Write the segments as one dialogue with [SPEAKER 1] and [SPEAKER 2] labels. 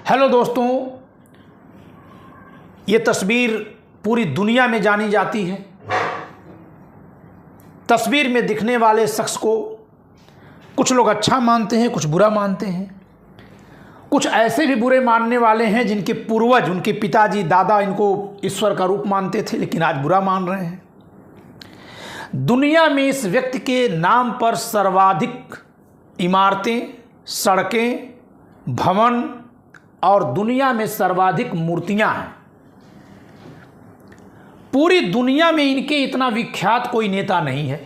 [SPEAKER 1] Hello दोस्तों, ये तस्वीर पूरी दुनिया में जानी जाती है। तस्वीर में दिखने वाले शख्स को कुछ लोग अच्छा मानते हैं, कुछ बुरा मानते हैं। कुछ ऐसे भी बुरे मानने वाले हैं जिनके पूर्वज, उनके पिताजी, दादा इनको ईश्वर का रूप मानते थे, लेकिन आज बुरा मान रहे हैं। दुनिया में इस व्यक्ति के नाम पर सर्वाधिक इमारतें, सड़कें, भवन और दुनिया में सर्वाधिक मूर्तियां हैं। पूरी दुनिया में इनके इतना विख्यात कोई नेता नहीं है।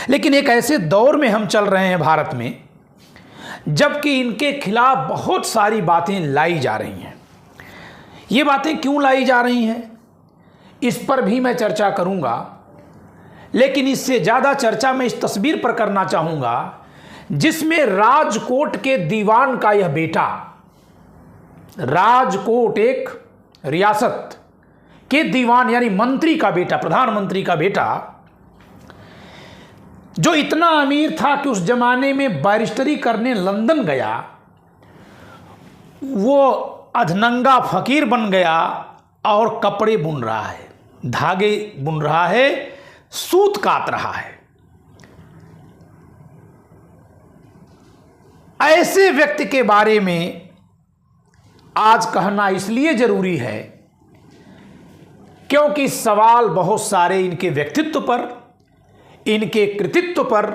[SPEAKER 1] लेकिन एक ऐसे दौर में हम चल रहे हैं भारत में, जबकि इनके खिलाफ बहुत सारी बातें लाई जा रही हैं। ये बातें क्यों लाई जा रही हैं, इस पर भी मैं चर्चा करूंगा। लेकिन इससे ज़्यादा चर्चा मैं इस तस्वीर पर करना चाहूँगा जिसमें राजकोट के दीवान का यह बेटा, राजकोट एक रियासत के दीवान यानी मंत्री का बेटा, प्रधानमंत्री का बेटा, जो इतना अमीर था कि उस जमाने में बैरिस्टरी करने लंदन गया, वो अधनंगा फकीर बन गया और कपड़े बुन रहा है, धागे बुन रहा है, सूत काट रहा है। ऐसे व्यक्ति के बारे में आज कहना इसलिए जरूरी है क्योंकि सवाल बहुत सारे इनके व्यक्तित्व पर, इनके कृतित्व पर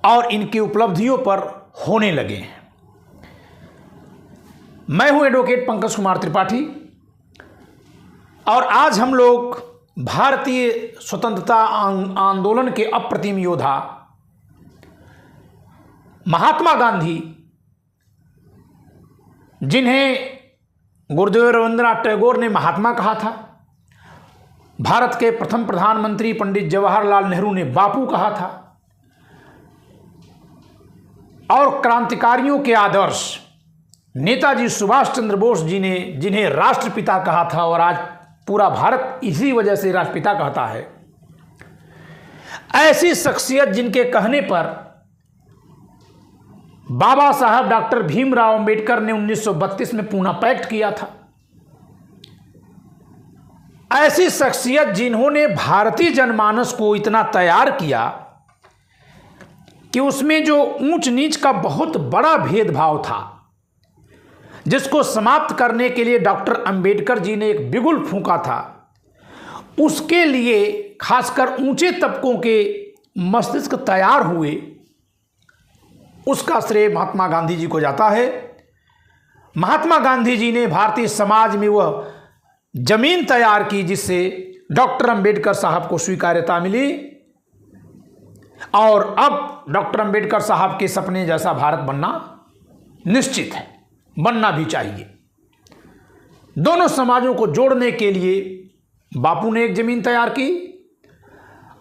[SPEAKER 1] और इनकी उपलब्धियों पर होने लगे हैं। मैं हूं एडवोकेट पंकज कुमार त्रिपाठी और आज हम लोग भारतीय स्वतंत्रता आंदोलन के अप्रतिम योद्धा महात्मा गांधी, जिन्हें गुरुदेव रविंद्रनाथ टैगोर ने महात्मा कहा था, भारत के प्रथम प्रधानमंत्री पंडित जवाहरलाल नेहरू ने बापू कहा था, और क्रांतिकारियों के आदर्श नेताजी सुभाष चंद्र बोस जी ने, जिन्हें राष्ट्रपिता कहा था और आज पूरा भारत इसी वजह से राष्ट्रपिता कहता है, ऐसी शख्सियत जिनके कहने पर बाबा साहब डॉक्टर भीमराव अंबेडकर ने 1932 में पूना पैक्ट किया था, ऐसी शख्सियत जिन्होंने भारतीय जनमानस को इतना तैयार किया कि उसमें जो ऊंच नीच का बहुत बड़ा भेदभाव था, जिसको समाप्त करने के लिए डॉक्टर अंबेडकर जी ने एक बिगुल फूंका था, उसके लिए खासकर ऊंचे तबकों के मस्तिष्क तैयार हुए, उसका श्रेय महात्मा गांधी जी को जाता है। महात्मा गांधी जी ने भारतीय समाज में वह जमीन तैयार की जिससे डॉक्टर अंबेडकर साहब को स्वीकार्यता मिली, और अब डॉक्टर अंबेडकर साहब के सपने जैसा भारत बनना निश्चित है, बनना भी चाहिए। दोनों समाजों को जोड़ने के लिए बापू ने एक जमीन तैयार की,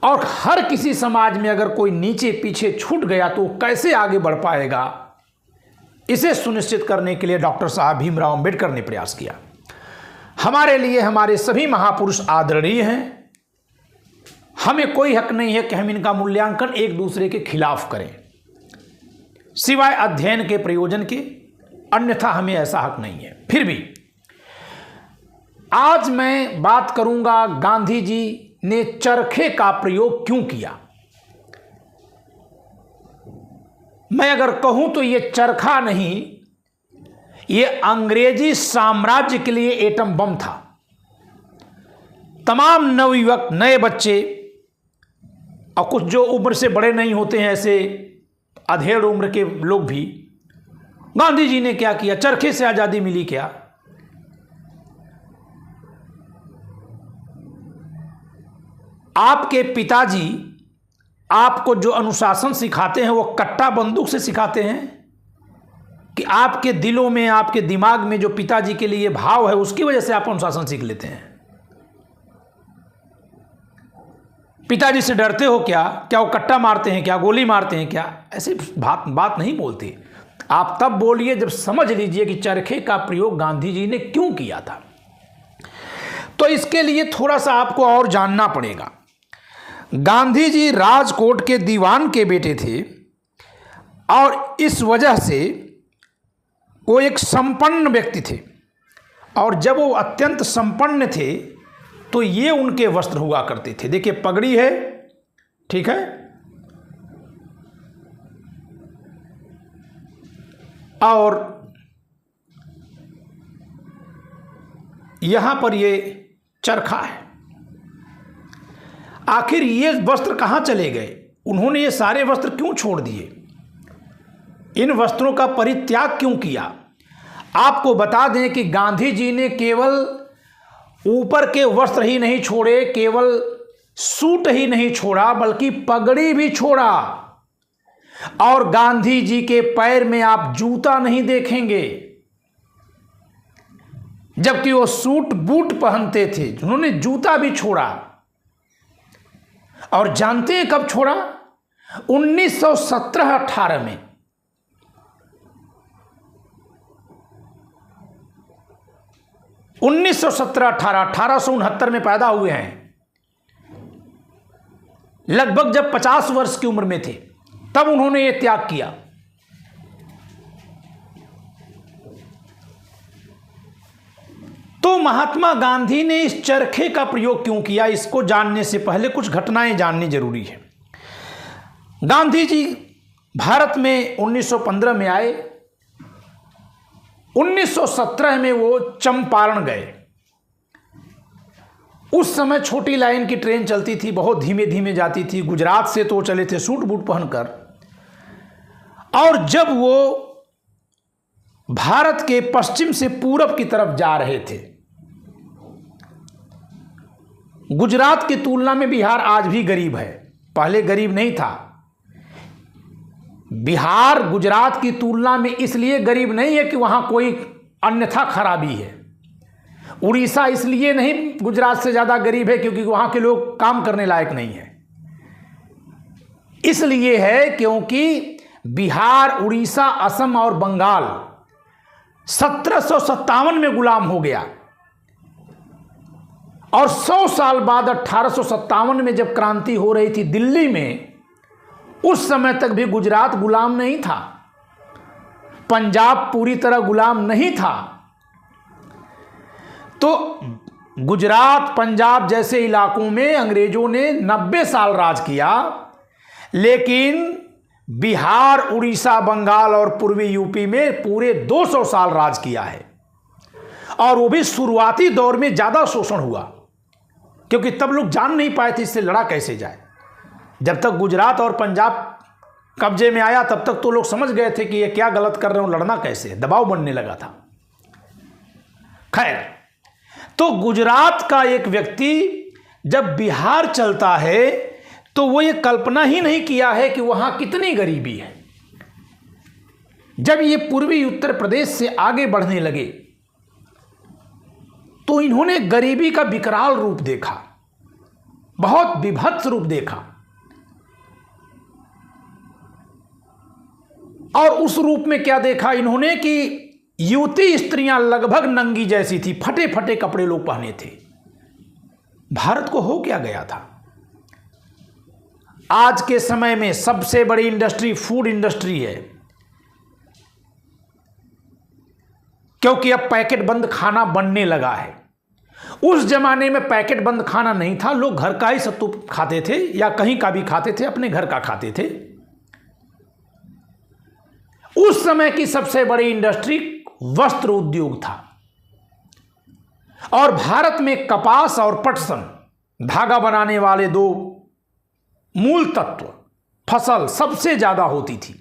[SPEAKER 1] और हर किसी समाज में अगर कोई नीचे पीछे छूट गया तो कैसे आगे बढ़ पाएगा, इसे सुनिश्चित करने के लिए डॉक्टर साहब भीमराव अंबेडकर ने प्रयास किया। हमारे लिए हमारे सभी महापुरुष आदरणीय हैं। हमें कोई हक नहीं है कि हम इनका मूल्यांकन एक दूसरे के खिलाफ करें, सिवाय अध्ययन के प्रयोजन के, अन्यथा हमें ऐसा हक नहीं है। फिर भी आज मैं बात करूंगा गांधी जी ने चरखे का प्रयोग क्यों किया। मैं अगर कहूं तो यह चरखा नहीं, यह अंग्रेजी साम्राज्य के लिए एटम बम था। तमाम नवयुवक, नए बच्चे और कुछ जो उम्र से बड़े नहीं होते हैं, ऐसे अधेड़ उम्र के लोग भी, गांधी जी ने क्या किया, चरखे से आजादी मिली क्या। आपके पिताजी आपको जो अनुशासन सिखाते हैं वो कट्टा बंदूक से सिखाते हैं कि आपके दिलों में, आपके दिमाग में जो पिताजी के लिए भाव है उसकी वजह से आप अनुशासन सीख लेते हैं। पिताजी से डरते हो क्या? क्या वो कट्टा मारते हैं क्या, गोली मारते हैं क्या? ऐसे बात नहीं बोलते। आप तब बोलिए जब समझ लीजिए कि चरखे का प्रयोग गांधी जी ने क्यों किया था। तो इसके लिए थोड़ा सा आपको और जानना पड़ेगा। गांधी जी राजकोट के दीवान के बेटे थे और इस वजह से वो एक संपन्न व्यक्ति थे, और जब वो अत्यंत संपन्न थे तो ये उनके वस्त्र हुआ करते थे। देखिए पगड़ी है, ठीक है, और यहां पर ये चरखा है। आखिर ये वस्त्र कहां चले गए? उन्होंने ये सारे वस्त्र क्यों छोड़ दिए? इन वस्त्रों का परित्याग क्यों किया? आपको बता दें कि गांधी जी ने केवल ऊपर के वस्त्र ही नहीं छोड़े, केवल सूट ही नहीं छोड़ा, बल्कि पगड़ी भी छोड़ा। और गांधी जी के पैर में आप जूता नहीं देखेंगे, जबकि वो सूट बूट पहनते थे। उन्होंने जूता भी छोड़ा। और जानते हैं कब छोड़ा? 1917-18 में। 1917-18, 1869 में पैदा हुए हैं। लगभग जब 50 वर्ष की उम्र में थे तब उन्होंने ये त्याग किया। तो महात्मा गांधी ने इस चरखे का प्रयोग क्यों किया, इसको जानने से पहले कुछ घटनाएं जाननी जरूरी है। गांधी जी भारत में 1915 में आए। 1917 में वो चंपारण गए। उस समय छोटी लाइन की ट्रेन चलती थी, बहुत धीमे धीमे जाती थी। गुजरात से तो चले थे सूट बूट पहनकर। और जब वो भारत के पश्चिम से पूरब की तरफ जा रहे थे, गुजरात की तुलना में बिहार आज भी गरीब है, पहले गरीब नहीं था। बिहार गुजरात की तुलना में इसलिए गरीब नहीं है कि वहां कोई अन्यथा खराबी है। उड़ीसा इसलिए नहीं गुजरात से ज्यादा गरीब है क्योंकि वहां के लोग काम करने लायक नहीं है। इसलिए है क्योंकि बिहार, उड़ीसा, असम और बंगाल 1757 में गुलाम हो गया। और 100 साल बाद 1857 में जब क्रांति हो रही थी दिल्ली में, उस समय तक भी गुजरात गुलाम नहीं था, पंजाब पूरी तरह गुलाम नहीं था। तो गुजरात, पंजाब जैसे इलाकों में अंग्रेजों ने 90 साल राज किया, लेकिन बिहार, उड़ीसा, बंगाल और पूर्वी यूपी में पूरे 200 साल राज किया है। और वो भी शुरुआती दौर में ज्यादा शोषण हुआ, क्योंकि तब लोग जान नहीं पाए थे इससे लड़ा कैसे जाए। जब तक गुजरात और पंजाब कब्जे में आया तब तक तो लोग समझ गए थे कि ये क्या गलत कर रहे हो, लड़ना कैसे, दबाव बनने लगा था। खैर, तो गुजरात का एक व्यक्ति जब बिहार चलता है तो वो ये कल्पना ही नहीं किया है कि वहां कितनी गरीबी है। जब ये पूर्वी उत्तर प्रदेश से आगे बढ़ने लगे तो इन्होंने गरीबी का विकराल रूप देखा, बहुत विभत्स रूप देखा। और उस रूप में क्या देखा इन्होंने कि युवती स्त्रियां लगभग नंगी जैसी थी, फटे फटे कपड़े लोग पहने थे। भारत को हो क्या गया था? आज के समय में सबसे बड़ी इंडस्ट्री फूड इंडस्ट्री है, क्योंकि अब पैकेट बंद खाना बनने लगा है। उस जमाने में पैकेट बंद खाना नहीं था, लोग घर का ही सत्तू खाते थे या कहीं का भी खाते थे, अपने घर का खाते थे। उस समय की सबसे बड़ी इंडस्ट्री वस्त्र उद्योग था। और भारत में कपास और पटसन, धागा बनाने वाले दो मूल तत्व फसल सबसे ज्यादा होती थी।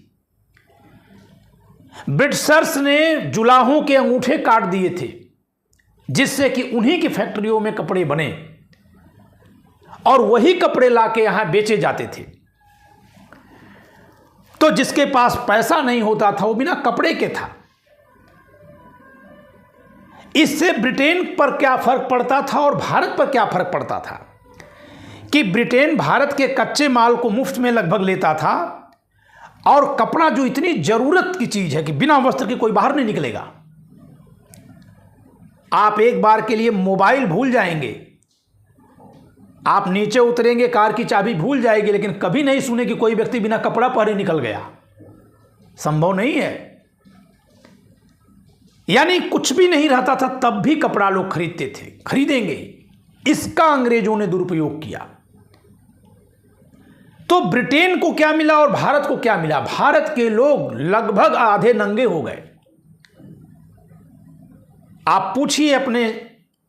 [SPEAKER 1] ब्रिटिशर्स ने जुलाहों के अंगूठे काट दिए थे, जिससे कि उन्हीं की फैक्ट्रियों में कपड़े बने और वही कपड़े लाके यहां बेचे जाते थे। तो जिसके पास पैसा नहीं होता था वो बिना कपड़े के था। इससे ब्रिटेन पर क्या फर्क पड़ता था और भारत पर क्या फर्क पड़ता था कि ब्रिटेन भारत के कच्चे माल को मुफ्त में लगभग लेता था, और कपड़ा जो इतनी जरूरत की चीज है कि बिना वस्त्र के कोई बाहर नहीं निकलेगा। आप एक बार के लिए मोबाइल भूल जाएंगे, आप नीचे उतरेंगे कार की चाबी भूल जाएगी, लेकिन कभी नहीं सुने कि कोई व्यक्ति बिना कपड़ा पहने निकल गया। संभव नहीं है। यानी कुछ भी नहीं रहता था तब भी कपड़ा लोग खरीदते थे, खरीदेंगे। इसका अंग्रेजों ने दुरुपयोग किया। तो ब्रिटेन को क्या मिला और भारत को क्या मिला? भारत के लोग लगभग आधे नंगे हो गए। आप पूछिए अपने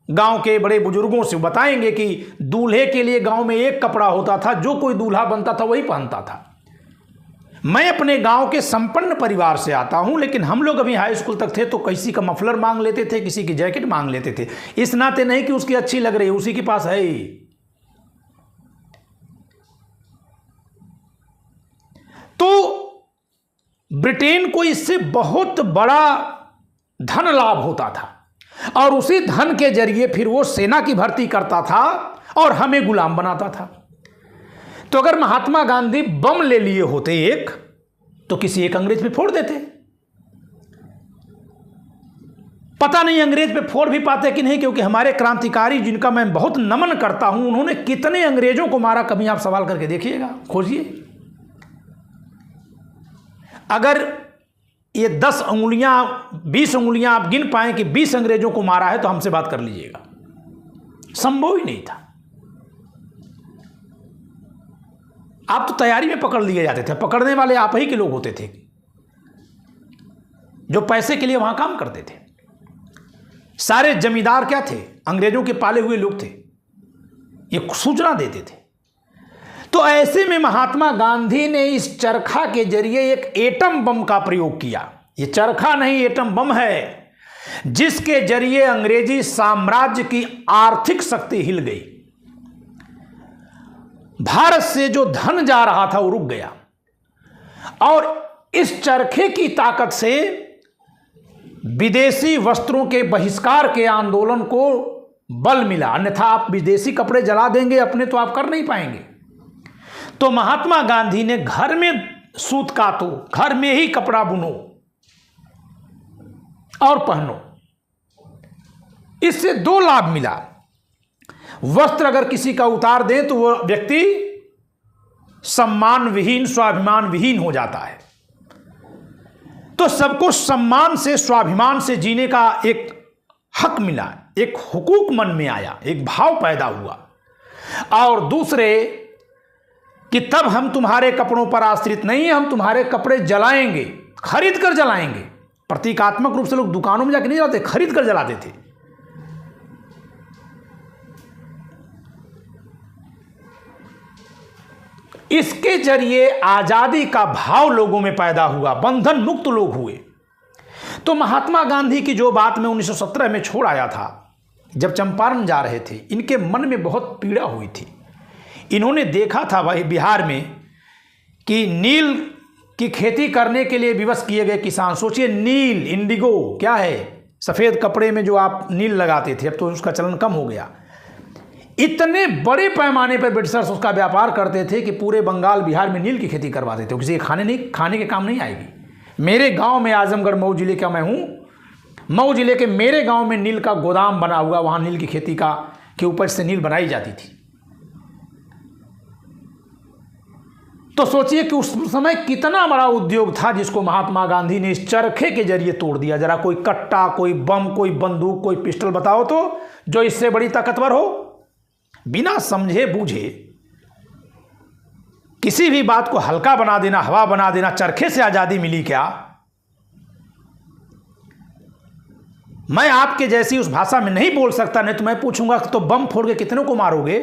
[SPEAKER 1] गांव के बड़े बुजुर्गों से, बताएंगे कि दूल्हे के लिए गांव में एक कपड़ा होता था, जो कोई दूल्हा बनता था वही पहनता था। मैं अपने गांव के संपन्न परिवार से आता हूं, लेकिन हम लोग अभी हाई स्कूल तक थे तो किसी का मफलर मांग लेते थे, किसी की जैकेट मांग लेते थे, इस नाते नहीं कि उसकी अच्छी लग रही है, उसी के पास है ही। तो ब्रिटेन को इससे बहुत बड़ा धन लाभ होता था और उसी धन के जरिए फिर वो सेना की भर्ती करता था और हमें गुलाम बनाता था। तो अगर महात्मा गांधी बम ले लिए होते एक, तो किसी एक अंग्रेज पे फोड़ देते। पता नहीं अंग्रेज पे फोड़ भी पाते कि नहीं, क्योंकि हमारे क्रांतिकारी जिनका मैं बहुत नमन करता हूं, उन्होंने कितने अंग्रेजों को मारा, कभी आप सवाल करके देखिएगा, खोजिए। अगर ये 10 उंगलियां 20 उंगलियां आप गिन पाए कि 20 अंग्रेजों को मारा है, तो हमसे बात कर लीजिएगा। संभव ही नहीं था। आप तो तैयारी में पकड़ लिए जाते थे, पकड़ने वाले आप ही के लोग होते थे जो पैसे के लिए वहां काम करते थे। सारे जमींदार क्या थे? अंग्रेजों के पाले हुए लोग थे, ये सूचना देते थे। तो ऐसे में महात्मा गांधी ने इस चरखा के जरिए एक एटम बम का प्रयोग किया। ये चरखा नहीं, एटम बम है, जिसके जरिए अंग्रेजी साम्राज्य की आर्थिक शक्ति हिल गई। भारत से जो धन जा रहा था वो रुक गया और इस चरखे की ताकत से विदेशी वस्त्रों के बहिष्कार के आंदोलन को बल मिला। अन्यथा आप विदेशी कपड़े जला देंगे अपने, तो आप कर नहीं पाएंगे। तो महात्मा गांधी ने घर में सूत कातो, घर में ही कपड़ा बुनो और पहनो। इससे 2 लाभ मिला। वस्त्र अगर किसी का उतार दें तो वह व्यक्ति सम्मान विहीन, स्वाभिमान विहीन हो जाता है। तो सबको सम्मान से, स्वाभिमान से जीने का एक हक मिला, एक हुकूक मन में आया, एक भाव पैदा हुआ। और दूसरे कि तब हम तुम्हारे कपड़ों पर आश्रित नहीं हैं, हम तुम्हारे कपड़े जलाएंगे, खरीद कर जलाएंगे। प्रतीकात्मक रूप से लोग दुकानों में जाकर नहीं जलाते, खरीद कर जलाते थे। इसके जरिए आजादी का भाव लोगों में पैदा हुआ, बंधन मुक्त लोग हुए। तो महात्मा गांधी की जो बात मैं 1917 में छोड़ आया था, जब चंपारण जा रहे थे, इनके मन में बहुत पीड़ा हुई थी। इन्होंने देखा था भाई बिहार में कि नील की खेती करने के लिए विवश किए गए किसान, सोचिए नील, इंडिगो क्या है, सफ़ेद कपड़े में जो आप नील लगाते थे, अब तो उसका चलन कम हो गया। इतने बड़े पैमाने पर ब्रिटिशर्स उसका व्यापार करते थे कि पूरे बंगाल बिहार में नील की खेती करवाते थे। किसी खाने के काम नहीं आएगी। मेरे गांव में, आजमगढ़ मऊ जिले का मैं हूं, मऊ जिले के मेरे गांव में नील का गोदाम बना हुआ, वहां नील की खेती के उपज से नील बनाई जाती थी। तो सोचिए कि उस समय कितना बड़ा उद्योग था जिसको महात्मा गांधी ने इस चरखे के जरिए तोड़ दिया। जरा कोई कट्टा, कोई बम, कोई बंदूक, कोई पिस्टल बताओ तो जो इससे बड़ी ताकतवर हो। बिना समझे बूझे किसी भी बात को हल्का बना देना, हवा बना देना, चरखे से आजादी मिली क्या? मैं आपके जैसी उस भाषा में नहीं बोल सकता, नहीं तो मैं पूछूंगा तो बम फोड़ के कितनों को मारोगे?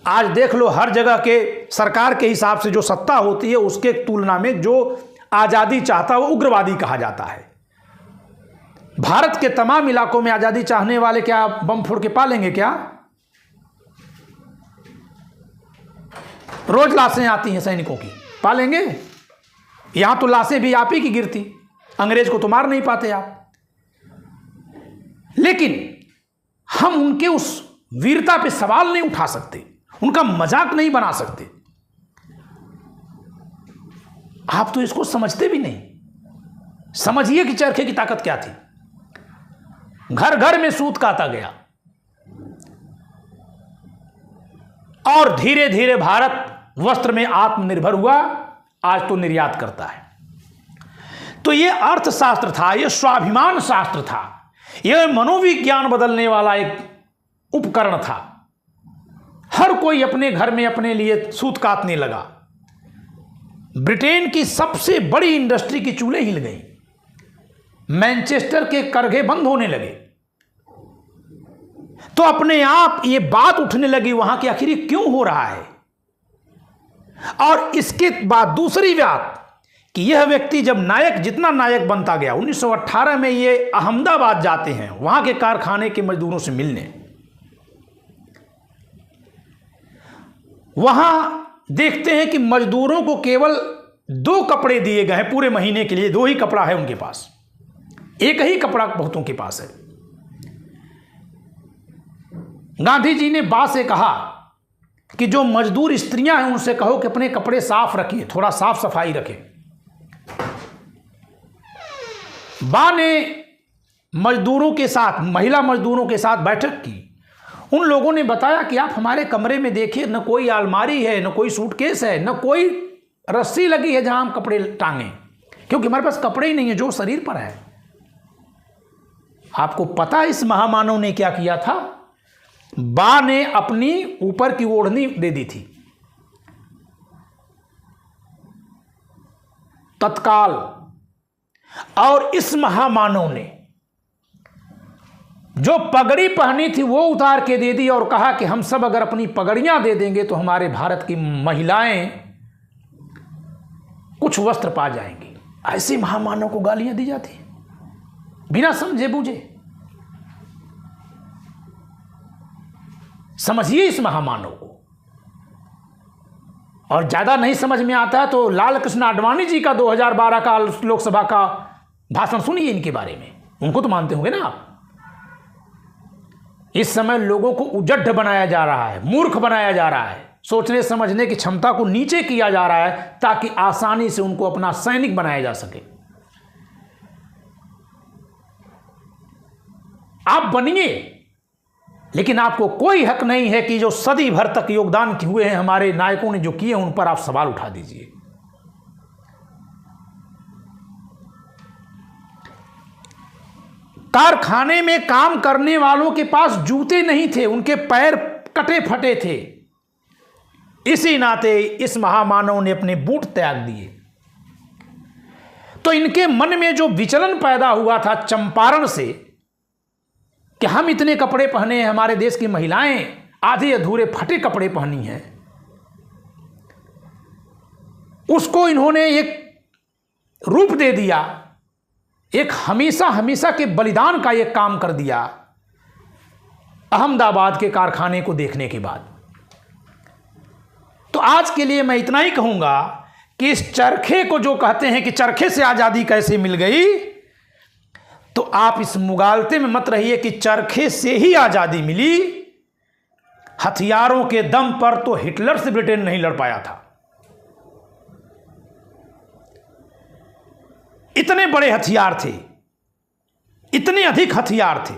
[SPEAKER 1] आज देख लो, हर जगह के सरकार के हिसाब से जो सत्ता होती है उसके तुलना में जो आजादी चाहता है वो उग्रवादी कहा जाता है। भारत के तमाम इलाकों में आजादी चाहने वाले क्या बम फोड़ के पालेंगे क्या? रोज लाशें आती हैं सैनिकों की, पालेंगे? यहां तो लाशें भी आप ही की गिरती, अंग्रेज को तो मार नहीं पाते आप। लेकिन हम उनके उस वीरता पे सवाल नहीं उठा सकते, उनका मजाक नहीं बना सकते। आप तो इसको समझते भी नहीं। समझिए कि चरखे की ताकत क्या थी। घर घर में सूत काता गया और धीरे धीरे भारत वस्त्र में आत्मनिर्भर हुआ। आज तो निर्यात करता है। तो ये अर्थशास्त्र था, ये स्वाभिमान शास्त्र था, यह मनोविज्ञान बदलने वाला एक उपकरण था। हर कोई अपने घर में अपने लिए सूत काटने लगा। ब्रिटेन की सबसे बड़ी इंडस्ट्री की चूल्हे हिल गई, मैनचेस्टर के करघे बंद होने लगे। तो अपने आप ये बात उठने लगी वहां कि आखिर ये क्यों हो रहा है। और इसके बाद दूसरी बात कि यह व्यक्ति जब नायक, जितना नायक बनता गया, 1918 में ये अहमदाबाद जाते हैं वहां के कारखाने के मजदूरों से मिलने। वहां देखते हैं कि मजदूरों को केवल 2 कपड़े दिए गए हैं पूरे महीने के लिए। 2 ही कपड़ा है उनके पास, एक ही कपड़ा बहुतों के पास है। गांधी जी ने बा से कहा कि जो मजदूर स्त्रियां हैं उनसे कहो कि अपने कपड़े साफ रखिए, थोड़ा साफ सफाई रखें। बा ने मजदूरों के साथ, महिला मजदूरों के साथ बैठक की। उन लोगों ने बताया कि आप हमारे कमरे में देखिए, न कोई अलमारी है, न कोई सूटकेस है, न कोई रस्सी लगी है जहां हम कपड़े टांगें, क्योंकि हमारे पास कपड़े ही नहीं है जो शरीर पर है। आपको पता है इस महामानव ने क्या किया था? बा ने अपनी ऊपर की ओढ़नी दे दी थी तत्काल, और इस महामानव ने जो पगड़ी पहनी थी वो उतार के दे दी और कहा कि हम सब अगर अपनी पगड़ियां दे देंगे तो हमारे भारत की महिलाएं कुछ वस्त्र पा जाएंगी। ऐसे महामानव को गालियां दी जाती बिना समझे बूझे। समझिए इस महामानव को। और ज्यादा नहीं समझ में आता है तो लाल कृष्ण आडवाणी जी का 2012 का लोकसभा का भाषण सुनिए इनके बारे में। उनको तो मानते होंगे ना आप। इस समय लोगों को उजड्ड बनाया जा रहा है, मूर्ख बनाया जा रहा है, सोचने समझने की क्षमता को नीचे किया जा रहा है ताकि आसानी से उनको अपना सैनिक बनाया जा सके। आप बनिए, लेकिन आपको कोई हक नहीं है कि जो सदी भर तक योगदान हुए हैं हमारे नायकों ने जो किए उन पर आप सवाल उठा दीजिए। कारखाने में काम करने वालों के पास जूते नहीं थे, उनके पैर कटे फटे थे। इसी नाते इस महामानव ने अपने बूट त्याग दिए। तो इनके मन में जो विचलन पैदा हुआ था चंपारण से कि हम इतने कपड़े पहने हैं, हमारे देश की महिलाएं आधे अधूरे फटे कपड़े पहनी हैं, उसको इन्होंने एक रूप दे दिया, एक हमेशा हमेशा के बलिदान का एक काम कर दिया अहमदाबाद के कारखाने को देखने के बाद। तो आज के लिए मैं इतना ही कहूंगा कि इस चरखे को जो कहते हैं कि चरखे से आजादी कैसे मिल गई, तो आप इस मुगालते में मत रहिए कि चरखे से ही आजादी मिली। हथियारों के दम पर तो हिटलर से ब्रिटेन नहीं लड़ पाया था। इतने बड़े हथियार थे, इतने अधिक हथियार थे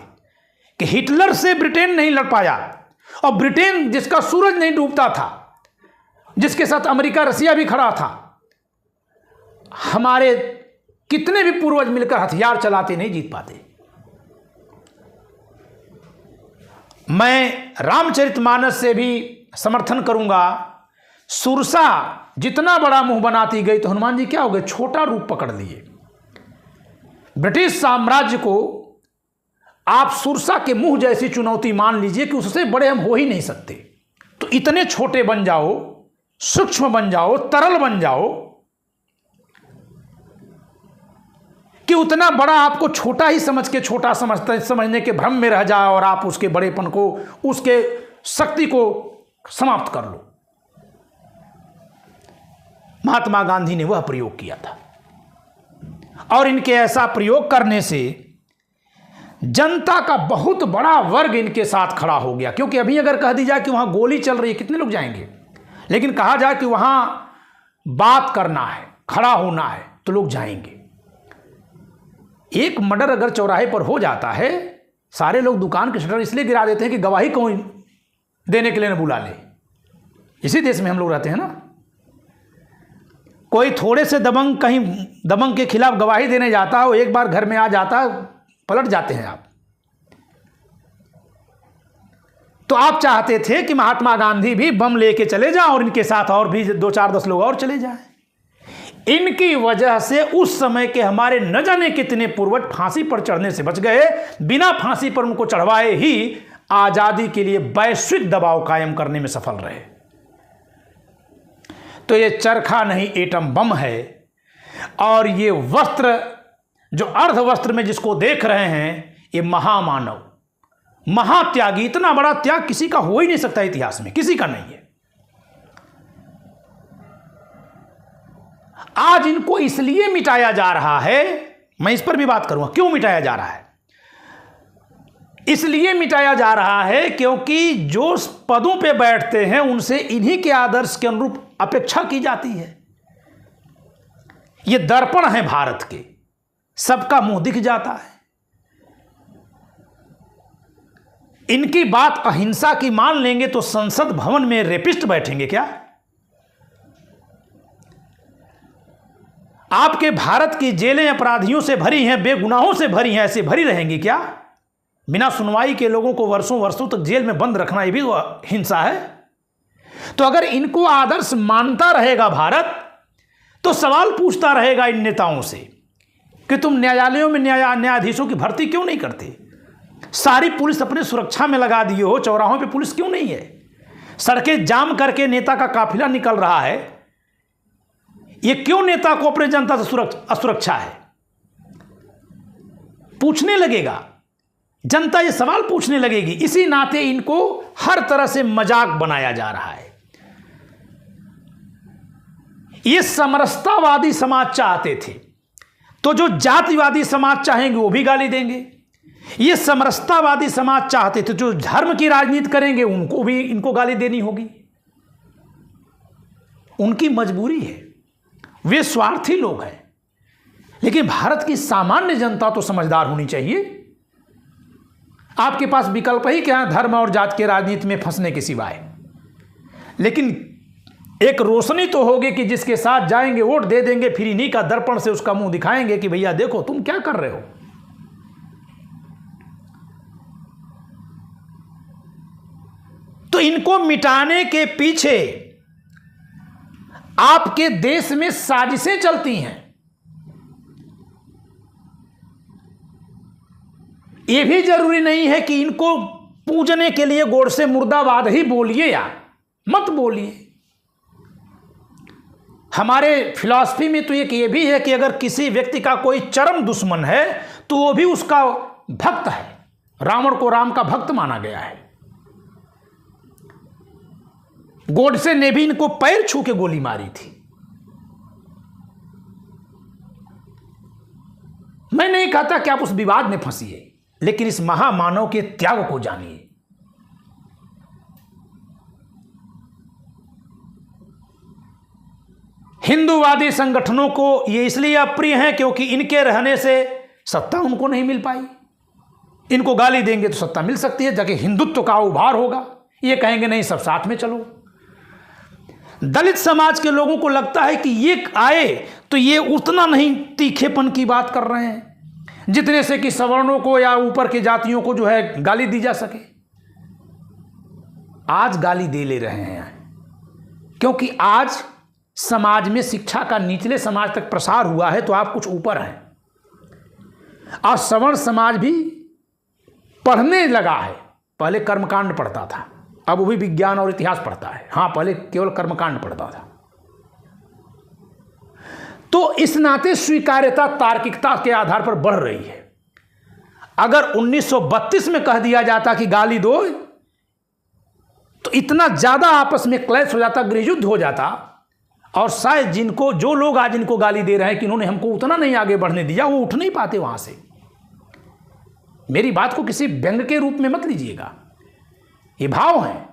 [SPEAKER 1] कि हिटलर से ब्रिटेन नहीं लड़ पाया। और ब्रिटेन जिसका सूरज नहीं डूबता था, जिसके साथ अमेरिका रसिया भी खड़ा था, हमारे कितने भी पूर्वज मिलकर हथियार चलाते नहीं जीत पाते। मैं रामचरितमानस से भी समर्थन करूंगा। सुरसा जितना बड़ा मुंह बनाती गई तो हनुमान जी क्या हो गए, छोटा रूप पकड़ लिए। ब्रिटिश साम्राज्य को आप सुरसा के मुंह जैसी चुनौती मान लीजिए कि उससे बड़े हम हो ही नहीं सकते। तो इतने छोटे बन जाओ, सूक्ष्म बन जाओ, तरल बन जाओ कि उतना बड़ा आपको छोटा ही समझ के छोटा समझने के भ्रम में रह जाए और आप उसके बड़ेपन को, उसके शक्ति को समाप्त कर लो। महात्मा गांधी ने वह प्रयोग किया था और इनके ऐसा प्रयोग करने से जनता का बहुत बड़ा वर्ग इनके साथ खड़ा हो गया। क्योंकि अभी अगर कह दी जाए कि वहां गोली चल रही है, कितने लोग जाएंगे? लेकिन कहा जाए कि वहां बात करना है, खड़ा होना है, तो लोग जाएंगे। एक मर्डर अगर चौराहे पर हो जाता है, सारे लोग दुकान के शटर इसलिए गिरा देते हैं कि गवाही कौन देने के लिए न बुला ले। इसी देश में हम लोग रहते हैं ना। कोई थोड़े से दबंग कहीं दबंग के खिलाफ गवाही देने जाता हो, एक बार घर में आ जाता, पलट जाते हैं आप। तो आप चाहते थे कि महात्मा गांधी भी बम लेके चले जाएं और इनके साथ और भी 2-4-10 लोग और चले जाएं। इनकी वजह से उस समय के हमारे न जाने कितने पूर्वज फांसी पर चढ़ने से बच गए। बिना फांसी पर उनको चढ़वाए ही आजादी के लिए वैश्विक दबाव कायम करने में सफल रहे। तो ये चरखा नहीं एटम बम है। और ये वस्त्र, जो अर्ध वस्त्र में जिसको देख रहे हैं, ये महामानव, महात्यागी, इतना बड़ा त्याग किसी का हो ही नहीं सकता इतिहास में, किसी का नहीं है। आज इनको इसलिए मिटाया जा रहा है, मैं इस पर भी बात करूंगा क्यों मिटाया जा रहा है। इसलिए मिटाया जा रहा है क्योंकि जो पदों पे बैठते हैं उनसे इन्हीं के आदर्श के अनुरूप अपेक्षा की जाती है। ये दर्पण है भारत के, सबका मुंह दिख जाता है। इनकी बात अहिंसा की मान लेंगे तो संसद भवन में रेपिस्ट बैठेंगे क्या? आपके भारत की जेलें अपराधियों से भरी हैं, बेगुनाहों से भरी हैं, ऐसे भरी रहेंगी क्या? बिना सुनवाई के लोगों को वर्षों वर्षों तक जेल में बंद रखना, ये भी हिंसा है। तो अगर इनको आदर्श मानता रहेगा भारत, तो सवाल पूछता रहेगा इन नेताओं से कि तुम न्यायालयों में न्यायाधीशों की भर्ती क्यों नहीं करते? सारी पुलिस अपने सुरक्षा में लगा दिए हो, चौराहों पे पुलिस क्यों नहीं है? सड़कें जाम करके नेता का काफिला निकल रहा है, ये क्यों नेता को अपने जनता से असुरक्षा है? पूछने लगेगा जनता, ये सवाल पूछने लगेगी। इसी नाते इनको हर तरह से मजाक बनाया जा रहा है। ये समरसतावादी समाज चाहते थे, तो जो जातिवादी समाज चाहेंगे वो भी गाली देंगे। ये समरसतावादी समाज चाहते थे, जो धर्म की राजनीति करेंगे उनको भी इनको गाली देनी होगी। उनकी मजबूरी है, वे स्वार्थी लोग हैं। लेकिन भारत की सामान्य जनता तो समझदार होनी चाहिए। आपके पास विकल्प ही क्या है धर्म और जात के राजनीति में फंसने के सिवाय? लेकिन एक रोशनी तो होगी कि जिसके साथ जाएंगे वोट दे देंगे, फिर इन्हीं का दर्पण से उसका मुंह दिखाएंगे कि भैया देखो तुम क्या कर रहे हो। तो इनको मिटाने के पीछे आपके देश में साजिशें चलती हैं। यह भी जरूरी नहीं है कि इनको पूजने के लिए गोडसे मुर्दाबाद ही बोलिए या मत बोलिए। हमारे फिलॉसफी में तो एक ये भी है कि अगर किसी व्यक्ति का कोई चरम दुश्मन है तो वो भी उसका भक्त है। रावण को राम का भक्त माना गया है। गोडसे ने भी इनको पैर छू के गोली मारी थी। मैं नहीं कहता कि आप उस विवाद में फंसिए, लेकिन इस महामानव के त्याग को जानिए। हिंदूवादी संगठनों को ये इसलिए अप्रिय है क्योंकि इनके रहने से सत्ता उनको नहीं मिल पाई। इनको गाली देंगे तो सत्ता मिल सकती है, जाके हिंदुत्व का उभार होगा। ये कहेंगे नहीं सब साथ में चलो। दलित समाज के लोगों को लगता है कि ये आए तो ये उतना नहीं तीखेपन की बात कर रहे हैं जितने से कि सवर्णों को या ऊपर के जातियों को जो है गाली दी जा सके। आज गाली दे ले रहे हैं क्योंकि आज समाज में शिक्षा का निचले समाज तक प्रसार हुआ है, तो आप कुछ ऊपर हैं। आज सवर्ण समाज भी पढ़ने लगा है। पहले कर्मकांड पढ़ता था, अब वो भी विज्ञान और इतिहास पढ़ता है। हाँ, पहले केवल कर्मकांड पढ़ता था। तो इस नाते स्वीकार्यता तार्किकता के आधार पर बढ़ रही है। अगर 1932 में कह दिया जाता कि गाली दो तो इतना ज्यादा आपस में क्लैश हो जाता, गृहयुद्ध हो जाता, और शायद जो लोग आज इनको गाली दे रहे हैं कि इन्होंने हमको उतना नहीं आगे बढ़ने दिया, वो उठ नहीं पाते वहां से। मेरी बात को किसी व्यंग के रूप में मत लीजिएगा, ये भाव है।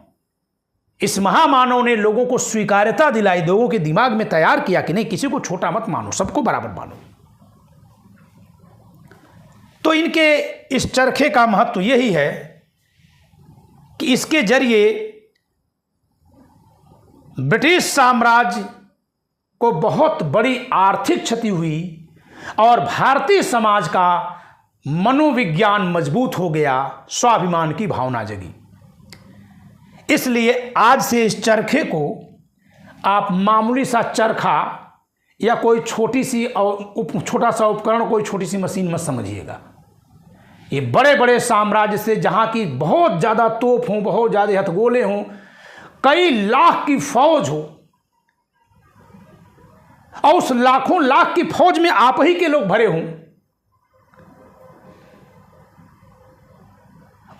[SPEAKER 1] इस महामानव ने लोगों को स्वीकार्यता दिलाई, लोगों के दिमाग में तैयार किया कि नहीं, किसी को छोटा मत मानो, सबको बराबर मानो। तो इनके इस चरखे का महत्व यही है कि इसके जरिए ब्रिटिश साम्राज्य को बहुत बड़ी आर्थिक क्षति हुई और भारतीय समाज का मनोविज्ञान मजबूत हो गया, स्वाभिमान की भावना जगी। इसलिए आज से इस चरखे को आप मामूली सा चरखा या कोई छोटा सा उपकरण, कोई छोटी सी मशीन मत समझिएगा। ये बड़े बड़े साम्राज्य से, जहाँ की बहुत ज़्यादा तोप हों, बहुत ज़्यादा हथगोले हों, कई लाख की फौज हो, और उस लाखों लाख की फौज में आप ही के लोग भरे हों,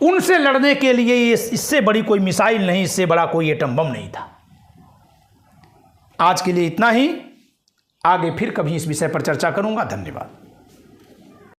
[SPEAKER 1] उनसे लड़ने के लिए इससे बड़ी कोई मिसाइल नहीं, इससे बड़ा कोई एटम बम नहीं था। आज के लिए इतना ही। आगे फिर कभी इस विषय पर चर्चा करूंगा। धन्यवाद।